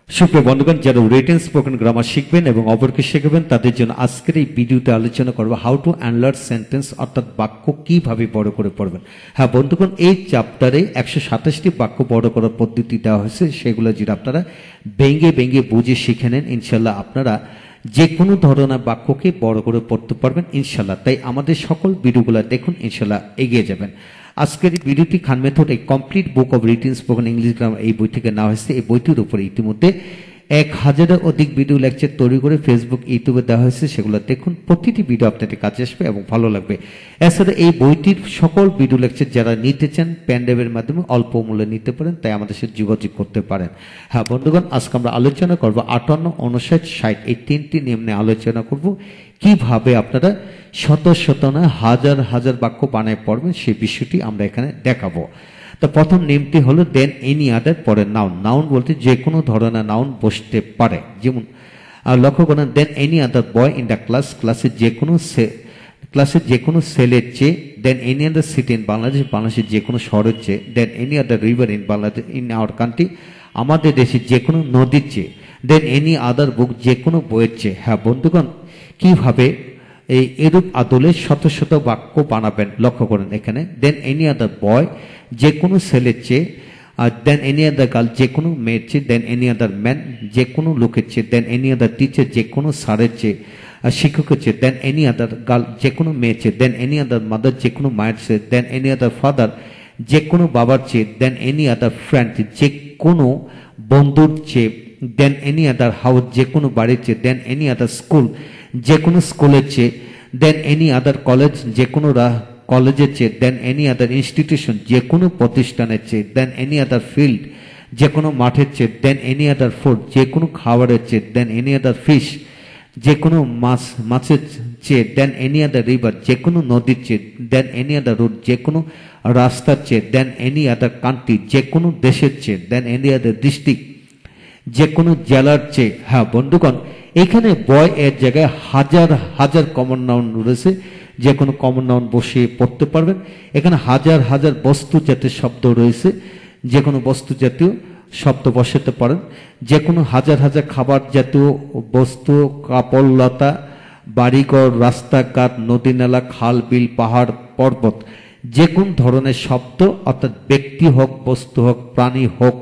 সুপ্রিয় বন্ধুগণ, যারা রিটেন স্পোকেন গ্রামার শিখবেন এবং অপরকে শেখাবেন তাদের জন্য আজকের এই ভিডিওতে আলোচনা করব হাউ টু এনলার্জ সেন্টেন্স, অর্থাৎ বাক্য কিভাবে বড় করে পড়বেন। হ্যাঁ বন্ধুগণ, এই চ্যাপ্টারে 127টি বাক্য বড় করার পদ্ধতি দেওয়া হয়েছে, সেগুলো যদি আপনারা ভেঙে ভেঙে বুঝে শিখে নেন, ইনশাল্লাহ আপনারা যে কোনো ধরনের বাক্যকে বড় করে পড়তে পারবেন ইনশাল্লাহ। তাই আমাদের সকল ভিডিওগুলো দেখুন, ইনশাল্লাহ এগিয়ে যাবেন। আজকের এই ভিডিওটি খান মেথড এই complete book of written spoken English grammar এই বই থেকে নেওয়া হয়েছে। এই বইটির উপরে ইতিমধ্যে 1000-এর অধিক ভিডিও লেকচার তৈরি করে ফেসবুক, ইউটিউবে দেওয়া হয়েছে, সেগুলো দেখুন। প্রতিটি ভিডিও আপনাদের কাছে আসবে এবং ভালো লাগবে। এছাড়া এই বইটির সকল ভিডিও লেকচার যারা নিতে চান প্যান্ডেবের মাধ্যমে অল্প মূল্যে নিতে পারেন, তাই আমাদের সাথে যোগাযোগ করতে পারেন। হ্যাঁ বন্ধুগণ, আজকে আমরা আলোচনা করব 58, 59, 60 এই তিনটি নিয়ম নিয়ে আলোচনা করব। কিভাবে আপনারা শত শত না হাজার হাজার বাক্য বানায় পড়বেন সেই বিষয়টি আমরা এখানে দেখাবো। তো প্রথম নিয়মটি হলো দেন এনি আদার পরে নাউন। নাউন বলতে যে কোনো ধরনের নাউন বসতে পারে। যেমন লক্ষ্য করেন, দেন any other boy in the class, ক্লাসের যে কোনো সেলের চেয়ে, দেন any other city in Bangladesh, বাংলাদেশের যে কোনো শহরের চেয়ে, দেন any other river in Bangladesh in our country, আমাদের দেশের যে কোনো নদীর চেয়ে, দেন এনি আদার বুক যে কোনো বইয়ের চেয়ে। হ্যাঁ বন্ধুগণ, কিভাবে এই এরূপ আদলে শত শত বাক্য বানাবেন লক্ষ্য করেন এখানে। দেন এনি আদার বয় যে কোনো ছেলের চেয়ে, দেন এনি আদার গার্ল যে কোনো মেয়ের চেয়ে, দেন এনি আদার ম্যান যে কোনো লোকের চেয়ে, দেন এনি আদার টিচার যে কোনো স্যারের চেয়ে, শিক্ষকের চেয়ে, দেন এনি আদার গার্ল যে কোনো মেয়ের চেয়ে, দেন এনি আদার মাদার যে কোনো মায়ের চেয়ে, দেন এনি আদার ফাদার যে কোনো বাবার চেয়ে, দেন এনি আদার ফ্রেন্ড যে কোনো বন্ধুর চেয়ে, দেন এনি আদার হাউস যে কোনো বাড়ির চেয়ে, দেন এনি আদার স্কুল যে কোনো স্কুলের চেয়ে, দেন এনি আদার কলেজ যে কোনো কলেজের চেয়ে, দেন এনি আদার ইনস্টিটিউশন যে কোনো প্রতিষ্ঠানের চেয়ে, দেন এনি আদার ফিল্ড যে কোনো মাঠের চেয়ে, দেন এনি আদার ফুড যে কোনো খাবারের চেয়ে, দেন এনি আদার ফিশ যে কোনো মাছের চেয়ে, দেন এনি আদার রিভার যে কোনো নদীর চেয়ে, দেন এনি আদার রোড যে কোনো রাস্তার চেয়ে, দেন এনি আদার কান্ট্রি যে কোনো দেশের চেয়ে, দেন এনি আদার ডিস্ট্রিক্ট যে কোনো জেলার চেয়ে। হ্যাঁ বন্ধুগণ, এখানে বয় এর জায়গায় হাজার হাজার কমন নাউন রয়েছে, যে কোনো কমন নাউন বসিয়ে পড়তে পারবেন। এখানে হাজার হাজার বস্তু জাতীয় শব্দ রয়েছে, যে কোনো বস্তু জাতীয় শব্দ বসাতে পারেন। যে কোনো হাজার হাজার খাবার জাতীয় বস্তু, কাপড় লতা, বাড়িঘর, রাস্তাঘাট, নদী নালা, খাল বিল, পাহাড় পর্বত, যে কোন ধরনের শব্দ, অর্থাৎ ব্যক্তি হোক, বস্তু হোক, প্রাণী হোক,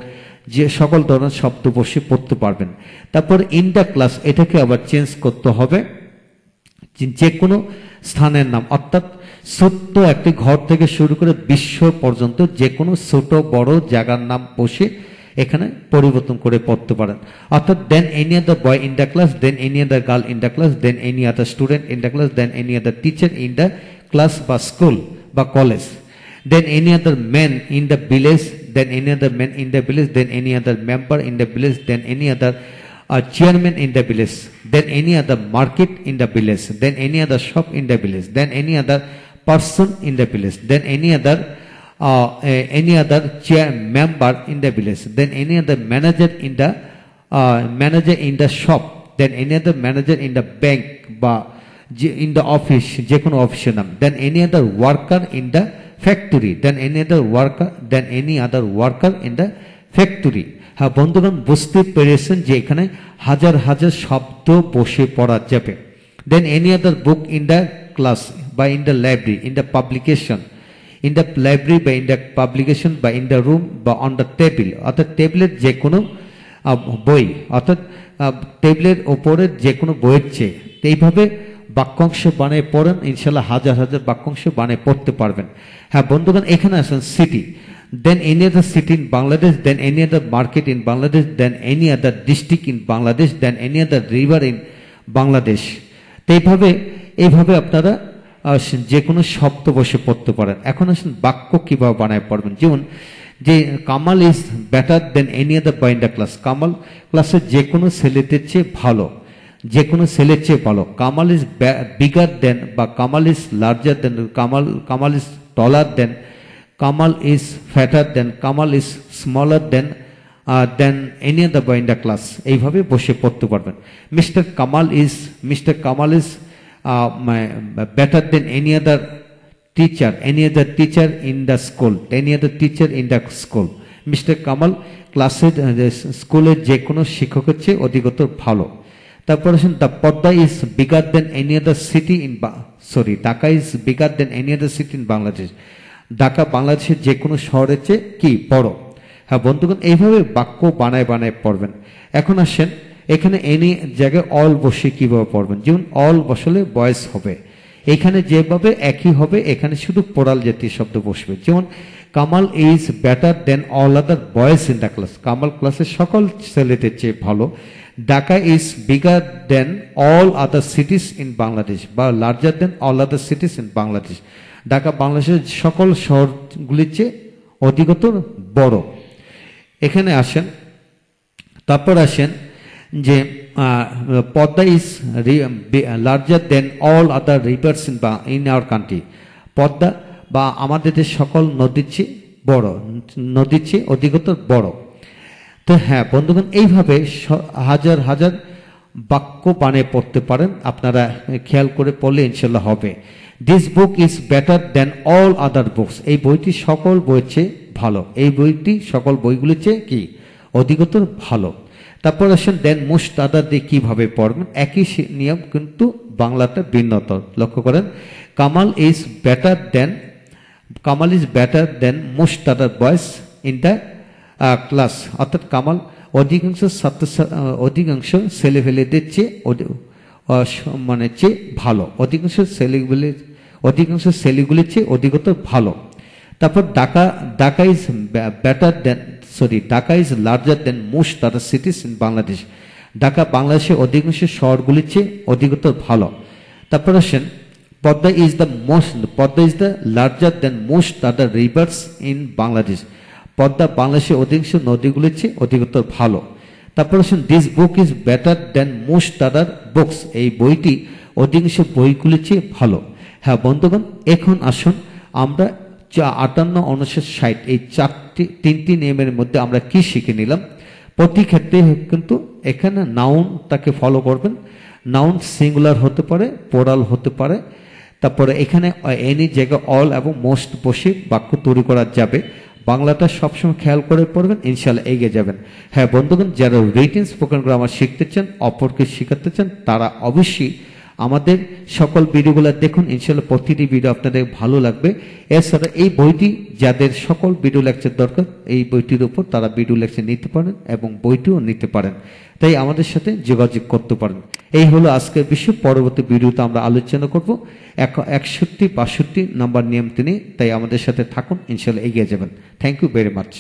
যে সকল ধরনের শব্দ বসে পড়তে পারবেন। তারপর ইন দ্য ক্লাস, এটাকে আবার চেঞ্জ করতে হবে, যে কোনো স্থানের নাম, অর্থাৎ ছোট্ট একটি ঘর থেকে শুরু করে বিশ্ব পর্যন্ত যে কোনো ছোট বড় জায়গার নাম বসে এখানে পরিবর্তন করে পড়তে পারেন। অর্থাৎ দেন any other boy in the class, then any other girl in the class, then any other student in the class, then any other teacher in the class বা স্কুল বা college, then any other man in the village, then any other man in the village, then any other member in the village, then any other chairman in the village, then any other market in the village, then any other shop in the village, then any other person in the village, then any other chair member in the village, then any other manager in the shop, then any other manager in the bank বা in the office যে কোনো অফিসের নাম, then any other worker in the factory, then any other worker in the factory। হ্যাঁ বন্ধুগণ, বুঝতে পেরেছেন যে এখানে হাজার হাজার শব্দ বসে পড়া যাবে। Then any other book in the class বা in the library, in the publication, in the library বা ইন দ্য পাবলিকেশন বা ইন দ্য রুম বা অন দ্য টেবিল, অর্থাৎ টেবিলের যে কোনো বই, অর্থাৎ টেবিলের ওপরের যে কোনো বইয়ের চেয়ে। এইভাবে বাক্যাংশ বানিয়ে পড়েন, ইনশাল্লাহ হাজার হাজার বাক্যাংশ বানিয়ে পড়তে পারবেন। হ্যাঁ বন্ধুগণ, এখানে আসেন city, then any other city in Bangladesh, then any other market in Bangladesh, then any other district in Bangladesh, then any other river in Bangladesh. তো এইভাবে আপনারা যে কোনো শব্দ বসে পড়তে পারেন। এখন আসেন বাক্য কিভাবে বানায় পড়বেন। যেমন যে Kamal is better than any other boy in the class, Kamal ক্লাসের যে কোনো ছেলেদের চেয়ে ভালো, যে কোনো ছেলের চেয়ে ভালো। কামাল ইজ বিগার দেন বা Kamal is larger than, Kamal is taller than, Kamal is fatter than, Kamal is smaller than any other boy in the class. এইভাবে বসে পড়তে পারবেন। Mister Kamal is better than any other teacher in the school, any other teacher in the school. Mister Kamal ক্লাসের স্কুলের যে কোনো শিক্ষকের চেয়ে অধিকতর ভালো। তারপর আসেন the Padma is bigger then any other city in Dhaka is bigger then any other city in Bangladesh. Dhaka বাংলাদেশের যে কোনো শহরের চেয়ে কি বড়। হ্যাঁ বন্ধুগণ, এইভাবে বাক্য বানায় বানায় পড়বেন। এখন আসেন এখানে এনি জায়গায় অল বসে কিভাবে পড়বেন। যেমন অল বসালে বয়েস হবে, এখানে যেভাবে একই হবে, এখানে শুধু পোড়াল জাতীয় শব্দ বসবে। যেমন Kamal is better than all other boys in the class, Kamal ক্লাসের সকল ছেলেদের চেয়ে ভালো। Dhaka is bigger than all other cities in Bangladesh বা larger than all other cities in Bangladesh, Dhaka বাংলাদেশের সকল শহরগুলির চেয়ে অধিকতর বড়। এখানে আসেন, তারপর আসেন যে Padma is larger than all other rivers in our country, Padma বা আমাদের দেশের সকল নদীর চেয়ে বড়, নদীর চেয়ে অধিকতর বড়। তো হ্যাঁ বন্ধুগণ, এইভাবে হাজার হাজার বাক্য বানিয়ে পড়তে পারেন, আপনারা খেয়াল করে পড়লে ইনশাল্লাহ হবে। This book is better than all other books, এই বইটি সকল বইয়ের চেয়ে ভালো, এই বইটি সকল বইগুলির চেয়ে কি অধিকতর ভালো। তারপর আসেন দেন মোস্ট আদার দিয়ে কিভাবে পড়বেন, একই নিয়ম কিন্তু বাংলাটা ভিন্নতর। লক্ষ্য করেন, Kamal is better than most other boys in the class, অর্থাৎ কামাল অধিকাংশ ছেলেফেলেদের চেয়ে মানে চেয়ে ভালো, অধিকাংশ ছেলেগুলির চেয়ে অধিকতর ভালো। তারপর Dhaka is better than Dhaka is larger than most other cities in Bangladesh, Dhaka বাংলাদেশের অধিকাংশ শহরগুলির চেয়ে অধিকতর ভালো। তারপর আসেন Padma is the larger than most other rivers in Bangladesh, Padma বাংলাদেশের অধিকাংশ নদীগুলির চেয়ে অধিকতর ভালো। তারপর আসেন this book is better than most other books, এই বইটি অধিকাংশ বইগুলির চেয়ে ভালো। হ্যাঁ বন্ধুগণ, এখন আসুন আমরা 58, 59, 60 এই তিনটি নিয়মের মধ্যে আমরা কি শিখে নিলাম। প্রতি ক্ষেত্রে কিন্তু এখানে নাউনটাকে ফলো করবেন। নাউন সিঙ্গুলার হতে পারে, পোরাল হতে পারে। তারপরে এখানে এনি জায়গা অল এবং মোস্ট বসে বাক্য তৈরি করা যাবে। বাংলাটা সবসময় খেয়াল করে পড়বেন, ইনশাল্লাহ এগিয়ে যাবেন। হ্যাঁ বন্ধুগণ, যারা রিটেন স্পোকেন গ্রামার শিখতে চান, অপরকে শেখাতে চান, তারা অবশ্যই আমাদের সকল ভিডিওগুলো দেখুন, ইনশাল্লাহ প্রতিটি ভিডিও আপনাদের ভালো লাগবে। এছাড়া এই বইটি যাদের সকল ভিডিও লেকচার দরকার, এই বইটির উপর তারা ভিডিও লেকচার নিতে পারেন এবং বইটিও নিতে পারেন, তাই আমাদের সাথে যোগাযোগ করতে পারেন। এই হলো আজকের বিষয়। পরবর্তী ভিডিওতে আমরা আলোচনা করব 61, 62 নাম্বার নিয়ম তিনি, তাই আমাদের সাথে থাকুন, ইনশাল্লাহ এগিয়ে যাবেন। Thank you very much.